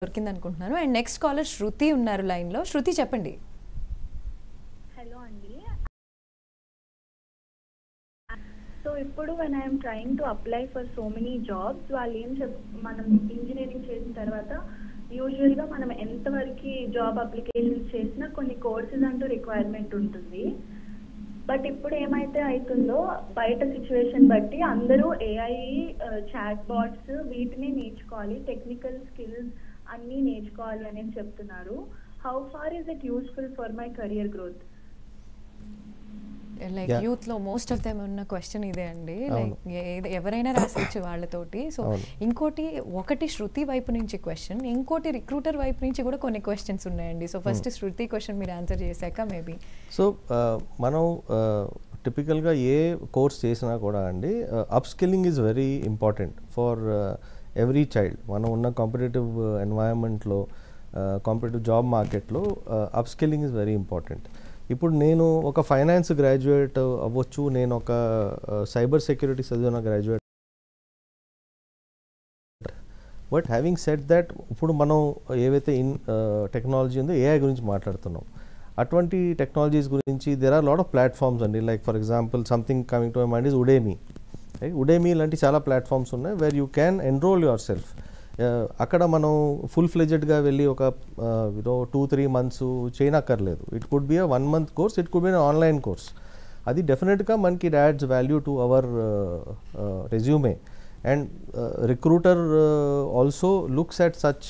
దొరికింది అనుకుంటున్నాను. And next caller శృతి ఉన్నారు లైన్ లో. శృతి చెప్పండి. హలో అండి. సో ఇప్పుడు when I am trying to apply for so many jobs, వాళ్ళు ఏం మనం ఇంజనీరింగ్ చేసిన తర్వాత యూజువల్గా మనం ఎంతవరకు జాబ్ అప్లికేషన్స్ చేసినా కొన్ని కోర్సెస్ అంటూ రిక్వైర్మెంట్ ఉంటుంది. బట్ ఇప్పుడు ఏమైతే అవుతుందో బయట సిచ్యువేషన్ బట్టి అందరూ ఏఐ, చాట్ బాట్స్ వీటిని నేర్చుకోవాలి, టెక్నికల్ స్కిల్స్ అన్నీ నేర్చుకోవాలి అనేది చెప్తున్నారు. How far is it useful for my career growth? Like youth లో మోస్ట్ ఆఫ్ దెమ్ ఉన్న క్వశ్చన్ ఇదే అండి. లైక్ ఎవరైనా రాసేచ్చు వాళ్ళతోటి. సో ఒకటి శృతి వైపు నుంచి క్వశ్చన్, ఇంకోటి రిక్రూటర్ వైపు నుంచి కూడా కొన్ని క్వశ్చన్స్ ఉన్నాయండి. సో ఫస్ట్ శృతి క్వశ్చన్ మీరు ఆన్సర్ చేశాక మేబీ. సో మనం టిపికల్గా ఏ కోర్స్ చేసినా కూడా అండి up skilling is very important for every child. మనం ఉన్న కాంపిటేటివ్ ఎన్వైరన్మెంట్లో, కాంపిటేటివ్ జాబ్ మార్కెట్లో up skilling is very important. ఇప్పుడు నేను ఒక ఫైనాన్స్ గ్రాడ్యుయేట్ అవ్వచ్చు, నేను ఒక సైబర్ సెక్యూరిటీ చదివిన graduate. But having said that, ఇప్పుడు మనం ఏవైతే టెక్నాలజీ ఉందో ఏఐ గురించి మాట్లాడుతున్నాం. అటువంటి టెక్నాలజీస్ గురించి there are lot of platforms అండి. Like for example something coming to my mind is Udemy. Udemy లాంటి చాలా ప్లాట్ఫామ్స్ ఉన్నాయి where you can enrol yourself. అక్కడ మనం ఫుల్ ఫ్లెజెడ్గా వెళ్ళి ఒక 2-3 months చేయనక్కర్లేదు. It could be 1 month course, it could be online course. అది డెఫినెట్గా మనకి it adds value to our resume. And recruiter also looks at such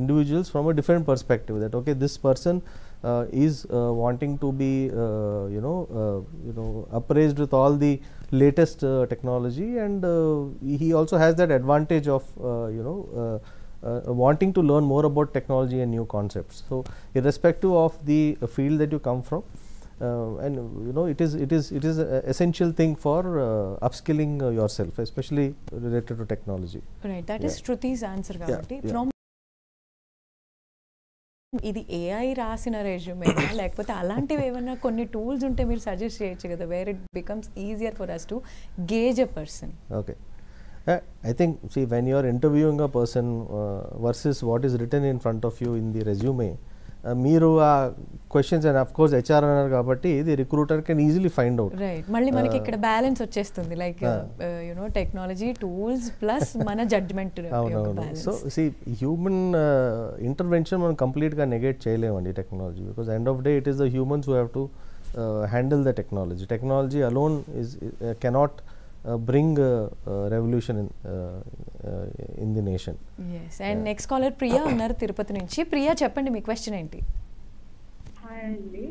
individuals from a different perspective, that okay this person is wanting to be appraised with all the latest technology, and he also has that advantage of wanting to learn more about technology and new concepts. So irrespective of the field that you come from, and it is an essential thing for upskilling yourself, especially related to technology. Right, that is Shruti's answer kabatti. From ఇది AI రాసిన resume లేకపోతే అలాంటివి ఏమైనా కొన్ని tools ఉంటే మీరు suggest చేయొచ్చు కదా, where it becomes easier for us to gauge a person. Okay, I think, see, when you are interviewing a person versus what is written in front of you in the resume, మీరు ఆ questions, and of course HR అన్నారు కాబట్టి ఇది recruiter can easily find out. Right, మళ్ళీ మనకి ఇక్కడ balance వచ్చేస్తుంది, like technology tools plus మన judgement. So see, human intervention మనం కంప్లీట్గా నెగెట్ చేయలేమండి technology, because end of day it is the humans who have to handle the technology. Technology alone cannot bring revolution in the nation. Yes, and next caller Priya ఉన్నారు తిరుపతి నుంచి. ప్రియా చెప్పండి, మీ question ఏంటి? Hi అండి.